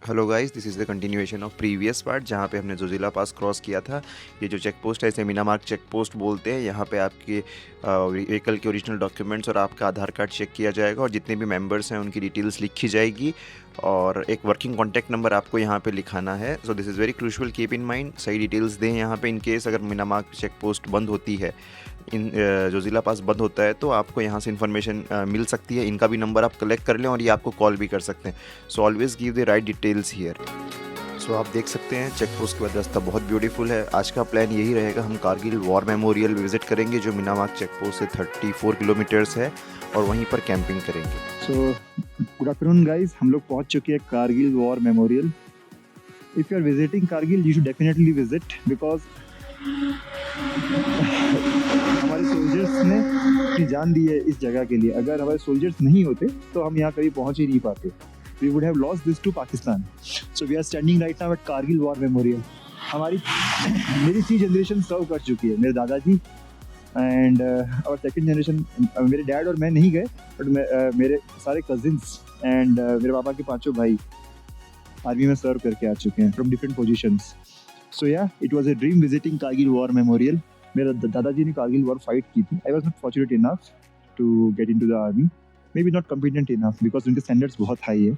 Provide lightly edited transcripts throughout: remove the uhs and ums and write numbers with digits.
Hello guys, this is the continuation of previous part जहाँ पे हमने जोजिला पास क्रॉस किया था। ये जो चेक पोस्ट है इसे मीनामार्ग चेक पोस्ट बोलते हैं। यहाँ पे आपके व्हीकल के ओरिजिनल डॉक्यूमेंट्स और आपका आधार कार्ड चेक किया जाएगा और जितने भी मेंबर्स हैं उनकी डिटेल्स लिखी जाएगी और एक वर्किंग कॉन्टैक्ट नंबर आपको यहाँ पे लिखाना है। So this is very crucial, keep in mind, सही डिटेल्स दें यहाँ पे। इन केस अगर मीनामार्ग चेक पोस्ट बंद होती है, इन जोजिला पास बंद होता है तो आपको यहाँ से इन्फॉर्मेशन मिल सकती है। इनका भी नंबर आप कलेक्ट कर लें और ये आपको कॉल भी कर सकते हैं। So always give the right details here. So आप देख सकते हैं चेक पोस्ट के बाद रास्ता बहुत ब्यूटीफुल है। आज का प्लान यही रहेगा, हम कारगिल वॉर मेमोरियल विजिट करेंगे जो मीनामार्ग चेक पोस्ट से 34 किलोमीटर्स है और वहीं पर कैंपिंग करेंगे। सो गुड आफ्टरनून गाइस, हम लोग पहुंच चुके हैं Kargil war memorial. If you are visiting Kargil you should definitely visit because हमारे सोल्जर्स ने अपनी जान दी है इस जगह के लिए। अगर हमारे सोल्जर्स नहीं होते तो हम यहाँ कभी पहुँच ही नहीं पाते। We would have lost this to Pakistan. So we are standing right now at Kargil war memorial. मेरी 3 जनरेशन सर्व कर चुकी है, मेरे दादाजी एंड और सेकंड जनरेशन मेरे डैड और मैं नहीं गए, बट मेरे सारे कजिन्स एंड मेरे पापा के 5 भाई आर्मी में सर्व करके आ चुके हैं from different positions. So yeah it was a dream visiting Kargil war memorial. मेरे दादाजी ने कारगिल वॉर फाइट की थी। I was not fortunate enough to get into the army, maybe not competent enough because उनके स्टैंडर्ड्स बहुत high है।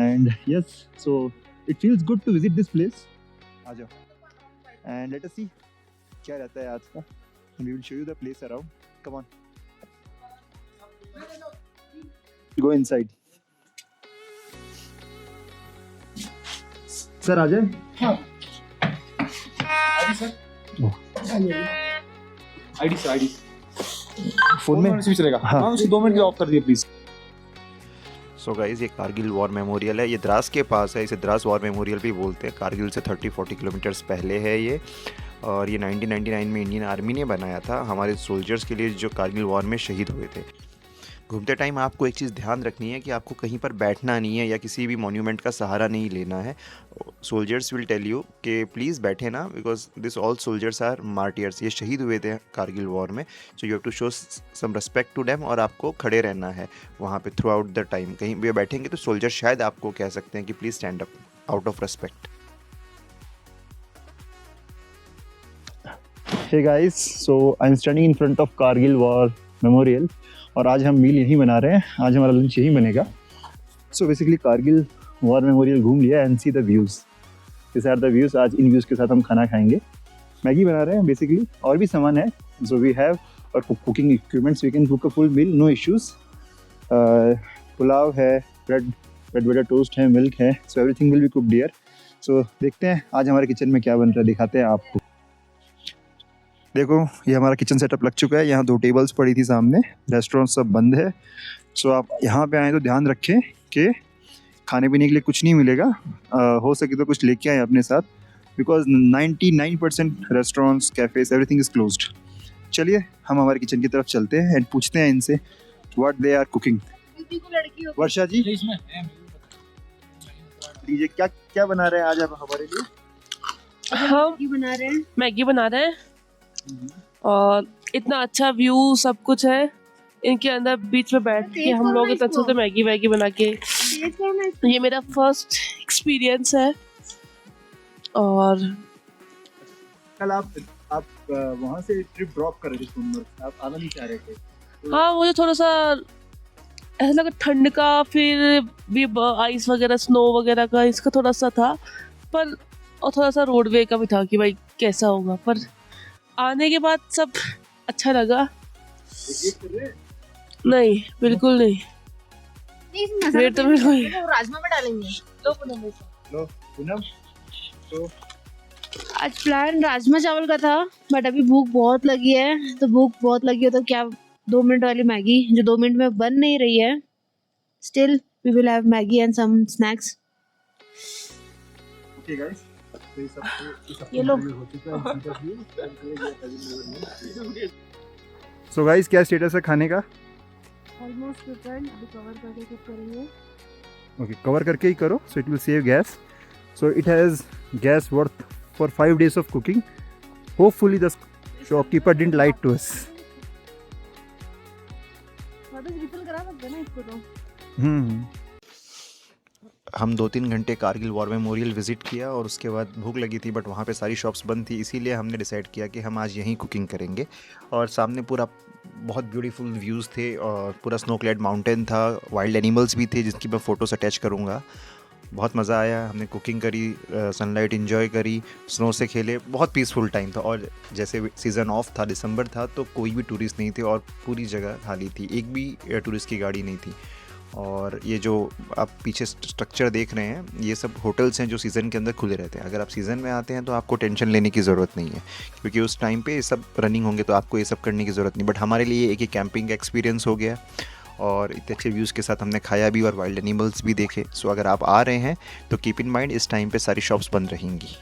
And yes, so it feels good to visit this place. आ जाओ एंड लेट अस सी क्या रहता है आज का। We will show you the place around. Come on. Go inside. Sir, आ जाए? हाँ। ID sir. ID sir, ID. Phone में स्विच रहेगा। हाँ। हाँ, उसे 2 मिनट के लिए ऑफ कर दिए प्लीज। सो गाइज़, ये कारगिल वॉर मेमोरियल है, ये द्रास के पास है। इसे द्रास वॉर मेमोरियल भी बोलते हैं। कारगिल से 30-40 किलोमीटर्स पहले है ये और ये 1999 में इंडियन आर्मी ने बनाया था हमारे सोल्जर्स के लिए जो कारगिल वॉर में शहीद हुए थे। घूमते टाइम आपको एक चीज़ ध्यान रखनी है कि आपको कहीं पर बैठना नहीं है या किसी भी मॉन्यूमेंट का सहारा नहीं लेना है। सोल्जर्स विल टेल यू कि प्लीज़ बैठे ना, because this all soldiers are martyrs. ये शहीद हुए थे कारगिल वॉर में। So you have to show some respect to them और आपको खड़े रहना है वहाँ पे थ्रू आउट द टाइम। कहीं भी बैठेंगे तो सोल्जर शायद आपको कह सकते हैं कि please stand up out of respect. Hey guys, so I'm standing in front of Kargil War Memorial और आज हम मील यहीं बना रहे हैं। आज हमारा लंच यहीं बनेगा। So basically Kargil War Memorial घूम लिया and see the views. These are the views। आज इन व्यूज़ के साथ हम खाना खाएंगे। मैगी बना रहे हैं बेसिकली, और भी सामान है। So we have और cooking equipments, we can cook a full meal, no issues। Pulao है, ब्रेड बटर टोस्ट है, मिल्क है। So everything will be cooked here। So देखते हैं आज हमारे किचन में क्या बन रहा है, दिखाते हैं आपको। देखो ये हमारा किचन सेटअप लग चुका है। यहाँ 2 टेबल्स पड़ी थी सामने, रेस्टोरेंट सब बंद है। सो आप यहाँ पे आए तो ध्यान रखें कि खाने पीने के लिए कुछ नहीं मिलेगा। हो सके तो कुछ लेके आए अपने साथ, because 99% restaurants, cafes, everything is closed. चलिए हम हमारे किचन की तरफ चलते हैं एंड पूछते हैं इनसे व्हाट दे आर कुकिंग। वर्षा जी दीजिए, क्या क्या बना रहे हैं आज आप हमारे लिए? हम मैगी बना रहे हैं और इतना अच्छा व्यू सब कुछ है। इनके अंदर बीच में बैठ के हम लोग इतना अच्छे से मैगी वैगी बना के, ये मेरा फर्स्ट एक्सपीरियंस है। और कल आप वहाँ से ट्रिप ड्रॉप कर रहे थे सोनमर्ग, आप आना नहीं चाह रहे थे तो... हाँ, मुझे थोड़ा सा ऐसा लगा ठंड का, फिर भी आइस वगैरह, स्नो वगैरह का इसका थोड़ा सा था, पर और थोड़ा सा रोडवे का भी था कि भाई कैसा होगा, पर आने के बाद सब अच्छा लगा। नहीं, बिल्कुल नहीं। वेट तो बिल्कुल नहीं। राजमा में डालेंगे। लो पूनम, तो आज प्लान राजमा चावल का था, बट अभी भूख बहुत लगी है। तो भूख बहुत लगी है तो क्या 2 मिनट वाली मैगी जो 2 मिनट में बन नहीं रही है, still we will have Maggi and some snacks. Okay guys, ये लो। सो गाइस, क्या स्टेटस है खाने का? ऑलमोस्ट प्रिपेयर्ड, अभी कवर करके कुक करेंगे। ओके, कवर करके ही करो, so it will save gas. So it has gas worth for 5 days of cooking. Hopefully the shopkeeper didn't lie to us. वापस रिफिल करा सकते हैं ना इसको तो। हम 2-3 घंटे कारगिल वॉर मेमोरियल विज़िट किया और उसके बाद भूख लगी थी, बट वहाँ पे सारी शॉप्स बंद थी, इसीलिए हमने डिसाइड किया कि हम आज यहीं कुकिंग करेंगे। और सामने पूरा बहुत ब्यूटीफुल व्यूज़ थे और पूरा स्नो क्लैड माउंटेन था, वाइल्ड एनिमल्स भी थे जिसकी मैं फ़ोटोस अटैच करूँगा। बहुत मज़ा आया, हमने कुकिंग करी, सनलाइट एंजॉय करी, स्नो से खेले, बहुत पीसफुल टाइम था। और जैसे सीज़न ऑफ था, दिसंबर था, तो कोई भी टूरिस्ट नहीं थे और पूरी जगह खाली थी, एक भी टूरिस्ट की गाड़ी नहीं थी। और ये जो आप पीछे स्ट्रक्चर देख रहे हैं, ये सब होटल्स हैं जो सीज़न के अंदर खुले रहते हैं। अगर आप सीज़न में आते हैं तो आपको टेंशन लेने की ज़रूरत नहीं है, क्योंकि उस टाइम पे ये सब रनिंग होंगे, तो आपको ये सब करने की ज़रूरत नहीं। बट हमारे लिए एक ही कैंपिंग का एक्सपीरियंस हो गया और इतने अच्छे व्यूज़ के साथ हमने खाया भी और वाइल्ड एनिमल्स भी देखे। सो अगर आप आ रहे हैं तो कीप इन माइंड, इस टाइम पे सारी शॉप्स बंद रहेंगी।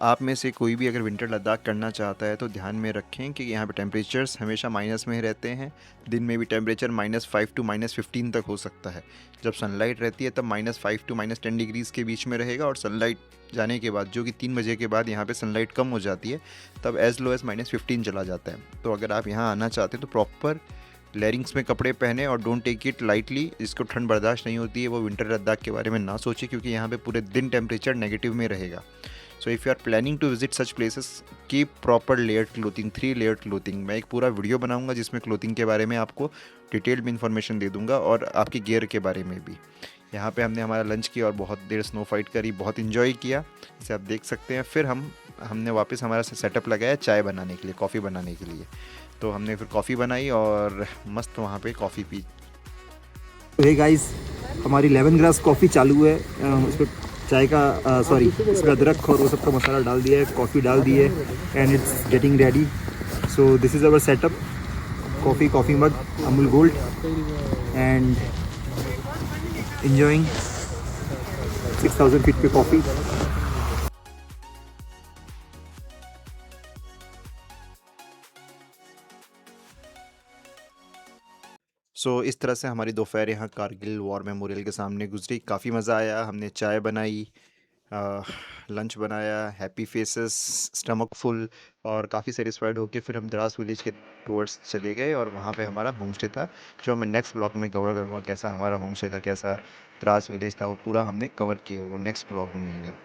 आप में से कोई भी अगर विंटर लद्दाख करना चाहता है तो ध्यान में रखें कि यहाँ पे टेम्परेचर्स हमेशा माइनस में ही रहते हैं। दिन में भी टेम्परेचर -5 to -15 तक हो सकता है। जब सनलाइट रहती है तब -5 to -10 डिग्रीज़ के बीच में रहेगा, और सनलाइट जाने के बाद, जो कि 3 बजे के बाद यहाँ पे सनलाइट कम हो जाती है, तब एज़ लो एज़ -15 चला जाता है। तो अगर आप यहाँ आना चाहते हैं तो प्रॉपर लेयरिंग्स में कपड़े पहने और डोंट टेक इट लाइटली। जिसको ठंड बर्दाश्त नहीं होती है वो विंटर लद्दाख के बारे में ना सोचे, क्योंकि यहाँ पे पूरे दिन टेम्परेचर नेगेटिव में रहेगा। So if you are planning to visit such places, keep proper layered clothing, 3 लेयर्ड क्लोथिंग। मैं एक पूरा वीडियो बनाऊंगा जिसमें क्लोथिंग के बारे में आपको डिटेल्ड में इन्फॉर्मेशन दे दूंगा और आपकी गियर के बारे में भी। यहाँ पे हमने हमारा लंच किया और बहुत देर स्नो फाइट करी, बहुत इन्जॉय किया, जैसे आप देख सकते हैं। फिर हमने वापस हमारा सेटअप लगाया चाय बनाने के लिए, कॉफ़ी बनाने के लिए। तो हमने फिर कॉफ़ी बनाई और मस्त वहाँ पे कॉफ़ी पी। हे गाइस, हमारी लेमन ग्रास कॉफ़ी चालू है। उस पर चाय का सॉरी इसमें अदरक और वो सब का मसाला डाल दिया है, कॉफ़ी डाल दी है, and it's getting ready. So this is our setup, coffee mug, Amul gold, and enjoying 6000 feet पे कॉफ़ी। इस तरह से हमारी दोपहर यहाँ कारगिल वॉर मेमोरियल के सामने गुजरी। काफ़ी मज़ा आया, हमने चाय बनाई, लंच बनाया, हैप्पी फेसेस, स्टमक फुल, और काफ़ी सेटिस्फाइड होके फिर हम द्रास विलेज के टूवर्ड्स चले गए और वहाँ पे हमारा होम स्टे था, जो मैं नेक्स्ट ब्लॉग में कवर करूँगा। कैसा हमारा होम स्टे था, कैसा द्रास विलेज था, वो पूरा हमने कवर किया, वो नेक्स्ट ब्लॉग में मिलेगा।